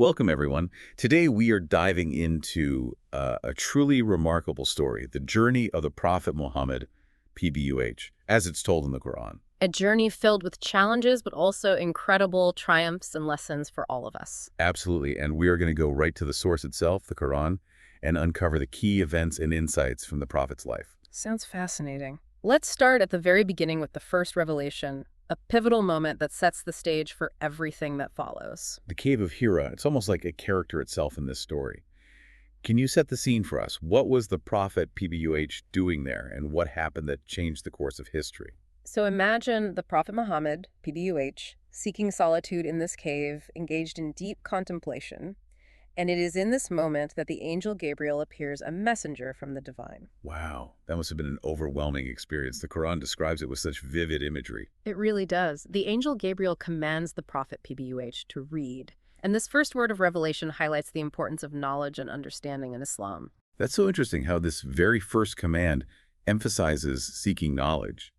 Welcome, everyone. Today we are diving into a truly remarkable story, the journey of the Prophet Muhammad, PBUH, as it's told in the Quran. A journey filled with challenges, but also incredible triumphs and lessons for all of us. Absolutely, and we are going to go right to the source itself, the Quran, and uncover the key events and insights from the Prophet's life. Sounds fascinating. Let's start at the very beginning with the first revelation, a pivotal moment that sets the stage for everything that follows. The Cave of Hira, it's almost like a character itself in this story. Can you set the scene for us? What was the Prophet PBUH doing there, and what happened that changed the course of history? So imagine the Prophet Muhammad, PBUH, seeking solitude in this cave, engaged in deep contemplation. And it is in this moment that the angel Gabriel appears a messenger from the divine. Wow, that must have been an overwhelming experience. The Quran describes it with such vivid imagery. It really does. The angel Gabriel commands the Prophet PBUH to read. And this first word of revelation highlights the importance of knowledge and understanding in Islam. That's so interesting how this very first command emphasizes seeking knowledge.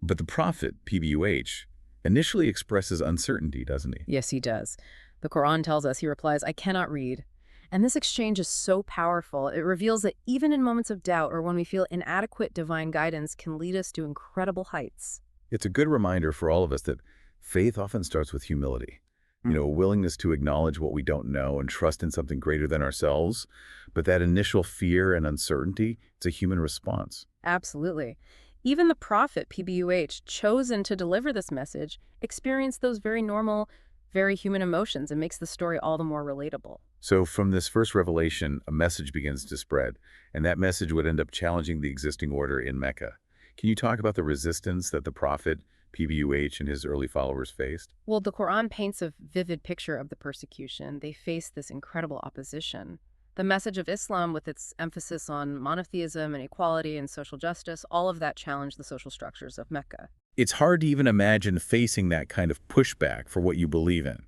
But the Prophet, PBUH, initially expresses uncertainty, doesn't he? Yes, he does. The Quran tells us, he replies, "I cannot read." And this exchange is so powerful. It reveals that even in moments of doubt or when we feel inadequate, divine guidance can lead us to incredible heights. It's a good reminder for all of us that faith often starts with humility. A willingness to acknowledge what we don't know and trust in something greater than ourselves. But that initial fear and uncertainty, it's a human response. Absolutely. Even the Prophet, PBUH, chosen to deliver this message, experienced those very normal, very human emotions and makes the story all the more relatable. So from this first revelation, a message begins to spread, and that message would end up challenging the existing order in Mecca. Can you talk about the resistance that the Prophet, PBUH, and his early followers faced? Well, the Quran paints a vivid picture of the persecution. They faced this incredible opposition. The message of Islam, with its emphasis on monotheism and equality and social justice, all of that challenged the social structures of Mecca. It's hard to even imagine facing that kind of pushback for what you believe in.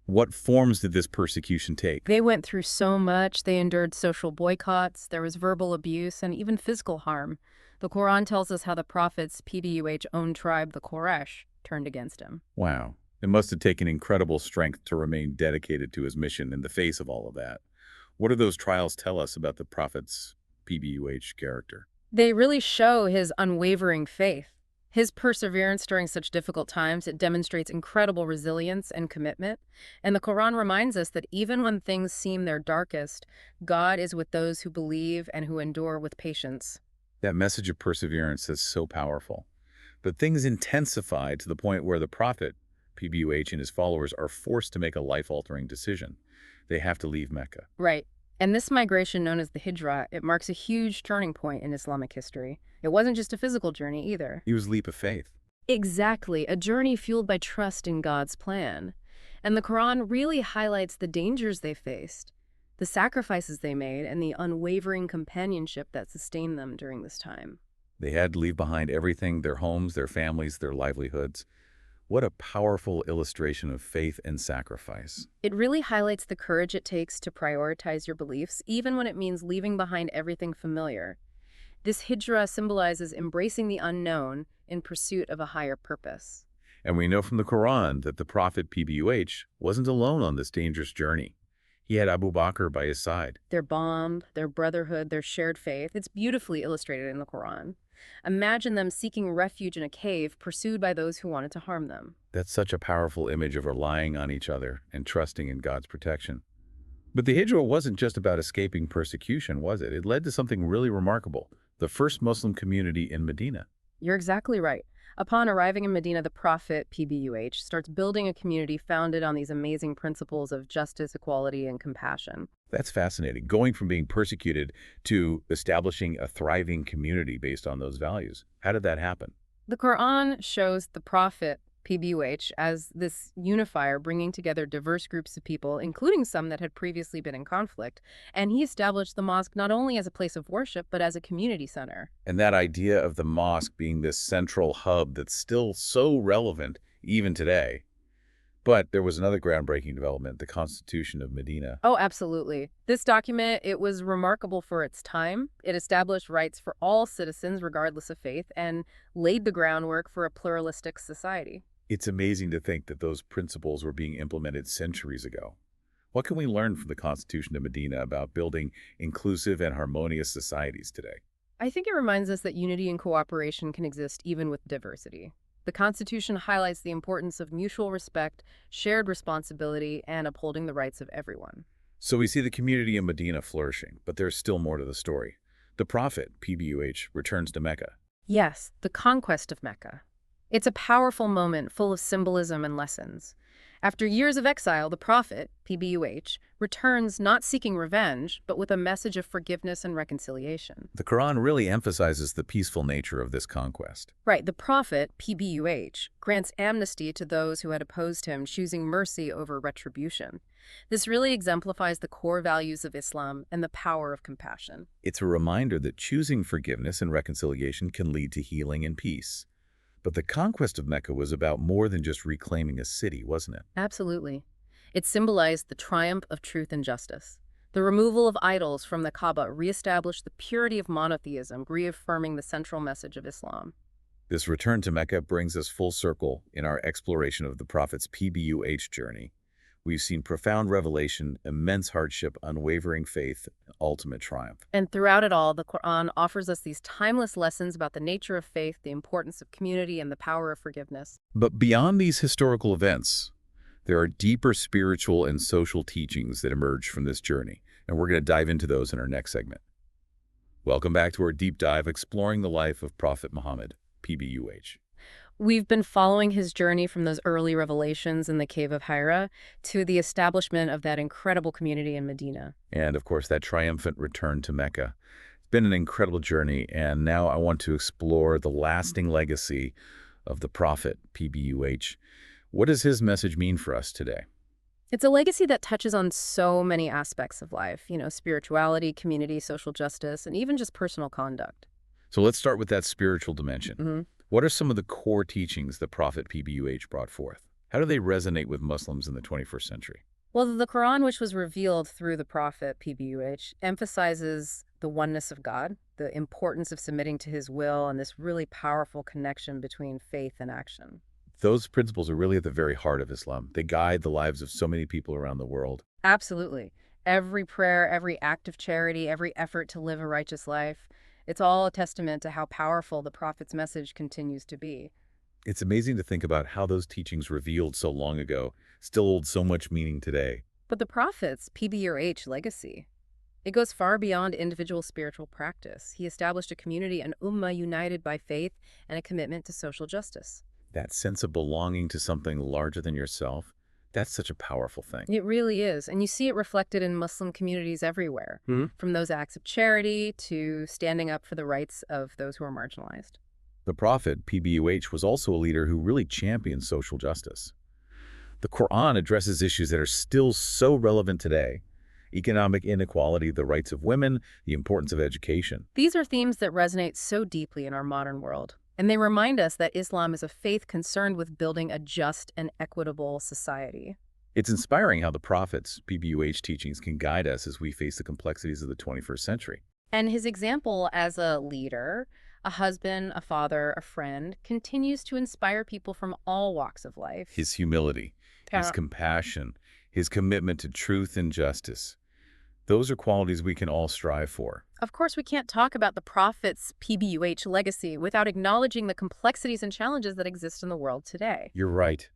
What forms did this persecution take? They went through so much. They endured social boycotts, there was verbal abuse, and even physical harm. The Quran tells us how the Prophet's PBUH own tribe, the Quraysh, turned against him. Wow. It must have taken incredible strength to remain dedicated to his mission in the face of all of that. What do those trials tell us about the Prophet's PBUH character? They really show his unwavering faith. His perseverance during such difficult times, it demonstrates incredible resilience and commitment. And the Quran reminds us that even when things seem their darkest, God is with those who believe and who endure with patience. That message of perseverance is so powerful. But things intensify to the point where the Prophet, PBUH, and his followers are forced to make a life-altering decision. They have to leave Mecca. Right. And this migration, known as the Hijra, it marks a huge turning point in Islamic history. It wasn't just a physical journey either. It was a leap of faith. Exactly, a journey fueled by trust in God's plan. And the Quran really highlights the dangers they faced, the sacrifices they made, and the unwavering companionship that sustained them during this time. They had to leave behind everything, their homes, their families, their livelihoods. What a powerful illustration of faith and sacrifice. It really highlights the courage it takes to prioritize your beliefs, even when it means leaving behind everything familiar. This hijra symbolizes embracing the unknown in pursuit of a higher purpose. And we know from the Quran that the Prophet PBUH wasn't alone on this dangerous journey. He had Abu Bakr by his side. Their bond, their brotherhood, their shared faith, it's beautifully illustrated in the Quran. Imagine them seeking refuge in a cave, pursued by those who wanted to harm them. That's such a powerful image of relying on each other and trusting in God's protection. But the Hijra wasn't just about escaping persecution, was it? It led to something really remarkable, the first Muslim community in Medina. You're exactly right. Upon arriving in Medina, the Prophet, PBUH, starts building a community founded on these amazing principles of justice, equality, and compassion. That's fascinating, going from being persecuted to establishing a thriving community based on those values. How did that happen? The Quran shows the Prophet, PBUH, as this unifier, bringing together diverse groups of people, including some that had previously been in conflict. And he established the mosque not only as a place of worship, but as a community center. And that idea of the mosque being this central hub that's still so relevant even today. But there was another groundbreaking development, the Constitution of Medina. Oh, absolutely. This document, it was remarkable for its time. It established rights for all citizens, regardless of faith, and laid the groundwork for a pluralistic society. It's amazing to think that those principles were being implemented centuries ago. What can we learn from the Constitution of Medina about building inclusive and harmonious societies today? I think it reminds us that unity and cooperation can exist even with diversity. The Constitution highlights the importance of mutual respect, shared responsibility, and upholding the rights of everyone. So we see the community in Medina flourishing, but there's still more to the story. The Prophet, PBUH, returns to Mecca. Yes, the conquest of Mecca. It's a powerful moment full of symbolism and lessons. After years of exile, the Prophet, PBUH, returns not seeking revenge, but with a message of forgiveness and reconciliation. The Quran really emphasizes the peaceful nature of this conquest. Right, the Prophet, PBUH, grants amnesty to those who had opposed him, choosing mercy over retribution. This really exemplifies the core values of Islam and the power of compassion. It's a reminder that choosing forgiveness and reconciliation can lead to healing and peace. But the conquest of Mecca was about more than just reclaiming a city, wasn't it? Absolutely. It symbolized the triumph of truth and justice. The removal of idols from the Kaaba reestablished the purity of monotheism, reaffirming the central message of Islam. This return to Mecca brings us full circle in our exploration of the Prophet's PBUH journey. We've seen profound revelation, immense hardship, unwavering faith, and ultimate triumph. And throughout it all, the Quran offers us these timeless lessons about the nature of faith, the importance of community, and the power of forgiveness. But beyond these historical events, there are deeper spiritual and social teachings that emerge from this journey, and we're going to dive into those in our next segment. Welcome back to our deep dive exploring the life of Prophet Muhammad, PBUH. We've been following his journey from those early revelations in the cave of Hira to the establishment of that incredible community in Medina. And, of course, that triumphant return to Mecca. It's been an incredible journey, and now I want to explore the lasting legacy of the Prophet, PBUH. What does his message mean for us today? It's a legacy that touches on so many aspects of life, spirituality, community, social justice, and even just personal conduct. So let's start with that spiritual dimension. Mm-hmm. What are some of the core teachings the Prophet PBUH brought forth? How do they resonate with Muslims in the 21st century? Well, the Quran, which was revealed through the Prophet PBUH, emphasizes the oneness of God, the importance of submitting to his will, and this really powerful connection between faith and action. Those principles are really at the very heart of Islam. They guide the lives of so many people around the world. Absolutely. Every prayer, every act of charity, every effort to live a righteous life, it's all a testament to how powerful the Prophet's message continues to be. It's amazing to think about how those teachings revealed so long ago still hold so much meaning today. But the Prophet's PBUH legacy, it goes far beyond individual spiritual practice. He established a community, an ummah united by faith and a commitment to social justice. That sense of belonging to something larger than yourself, that's such a powerful thing. It really is. And you see it reflected in Muslim communities everywhere, from those acts of charity to standing up for the rights of those who are marginalized. The Prophet, PBUH, was also a leader who really championed social justice. The Quran addresses issues that are still so relevant today: economic inequality, the rights of women, the importance of education. These are themes that resonate so deeply in our modern world. And they remind us that Islam is a faith concerned with building a just and equitable society. It's inspiring how the Prophet's PBUH teachings can guide us as we face the complexities of the 21st century. And his example as a leader, a husband, a father, a friend, continues to inspire people from all walks of life. His humility, his compassion, his commitment to truth and justice. Those are qualities we can all strive for. Of course, we can't talk about the Prophet's PBUH legacy without acknowledging the complexities and challenges that exist in the world today. You're right.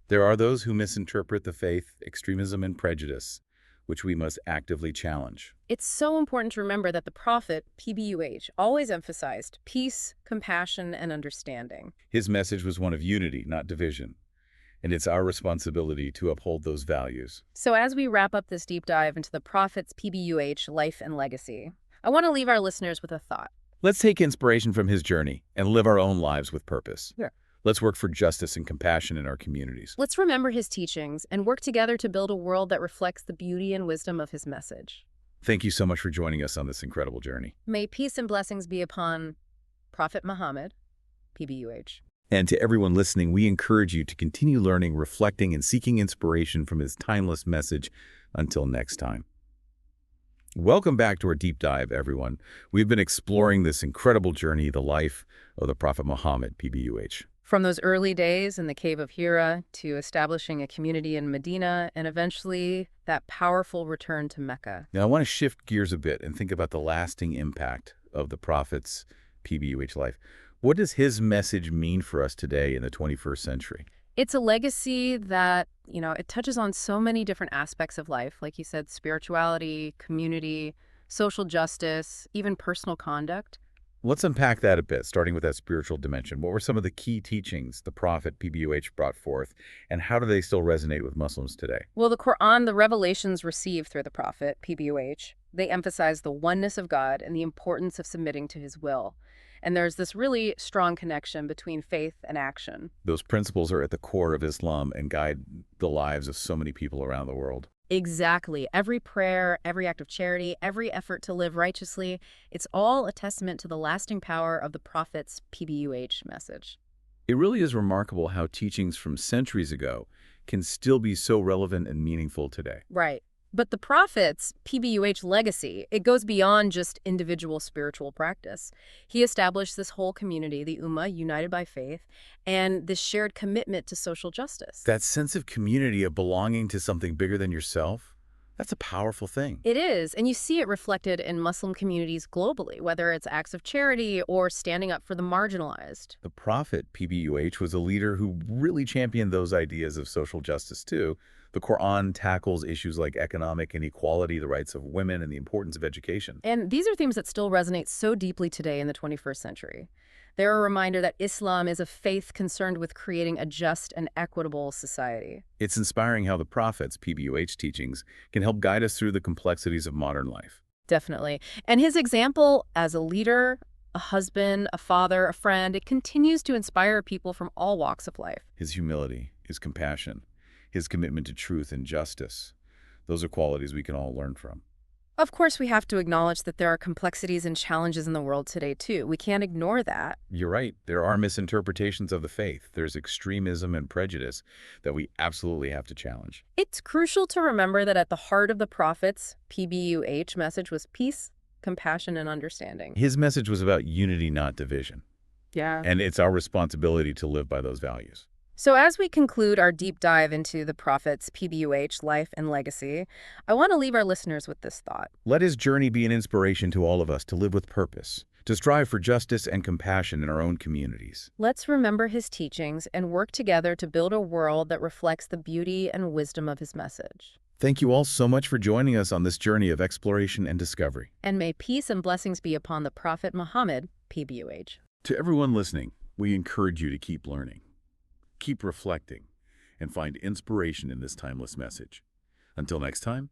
There are those who misinterpret the faith, extremism, and prejudice, which we must actively challenge. It's so important to remember that the Prophet, PBUH, always emphasized peace, compassion, and understanding. His message was one of unity, not division. And it's our responsibility to uphold those values. So as we wrap up this deep dive into the Prophet's PBUH life and legacy, I want to leave our listeners with a thought. Let's take inspiration from his journey and live our own lives with purpose. Yeah. Let's work for justice and compassion in our communities. Let's remember his teachings and work together to build a world that reflects the beauty and wisdom of his message. Thank you so much for joining us on this incredible journey. May peace and blessings be upon Prophet Muhammad, PBUH. And to everyone listening, we encourage you to continue learning, reflecting, and seeking inspiration from his timeless message. Until next time. Welcome back to our deep dive, everyone. We've been exploring this incredible journey, the life of the Prophet Muhammad, PBUH. From those early days in the cave of Hira to establishing a community in Medina and eventually that powerful return to Mecca. Now, I want to shift gears a bit and think about the lasting impact of the Prophet's PBUH life. What does his message mean for us today in the 21st century? It's a legacy that, it touches on so many different aspects of life, like you said, spirituality, community, social justice, even personal conduct. Let's unpack that a bit, starting with that spiritual dimension. What were some of the key teachings the Prophet PBUH brought forth, and how do they still resonate with Muslims today? Well, the Quran, the revelations received through the Prophet, PBUH, they emphasize the oneness of God and the importance of submitting to his will. And there's this really strong connection between faith and action. Those principles are at the core of Islam and guide the lives of so many people around the world. Exactly. Every prayer, every act of charity, every effort to live righteously, it's all a testament to the lasting power of the Prophet's PBUH message. It really is remarkable how teachings from centuries ago can still be so relevant and meaningful today. Right. But the Prophet's PBUH legacy, it goes beyond just individual spiritual practice. He established this whole community, the Ummah, united by faith, and this shared commitment to social justice. That sense of community, of belonging to something bigger than yourself, that's a powerful thing. It is, and you see it reflected in Muslim communities globally, whether it's acts of charity or standing up for the marginalized. The Prophet, PBUH, was a leader who really championed those ideas of social justice too. The Quran tackles issues like economic inequality, the rights of women, and the importance of education. And these are themes that still resonate so deeply today in the 21st century. They're a reminder that Islam is a faith concerned with creating a just and equitable society. It's inspiring how the Prophet's PBUH teachings can help guide us through the complexities of modern life. Definitely. And his example as a leader, a husband, a father, a friend, it continues to inspire people from all walks of life. His humility, his compassion, his commitment to truth and justice, those are qualities we can all learn from. Of course, we have to acknowledge that there are complexities and challenges in the world today, too. We can't ignore that. You're right. There are misinterpretations of the faith. There's extremism and prejudice that we absolutely have to challenge. It's crucial to remember that at the heart of the Prophet's PBUH message was peace, compassion, and understanding. His message was about unity, not division. Yeah. And it's our responsibility to live by those values. So as we conclude our deep dive into the Prophet's PBUH life and legacy, I want to leave our listeners with this thought. Let his journey be an inspiration to all of us to live with purpose, to strive for justice and compassion in our own communities. Let's remember his teachings and work together to build a world that reflects the beauty and wisdom of his message. Thank you all so much for joining us on this journey of exploration and discovery. And may peace and blessings be upon the Prophet Muhammad, PBUH. To everyone listening, we encourage you to keep learning, keep reflecting, and find inspiration in this timeless message. Until next time.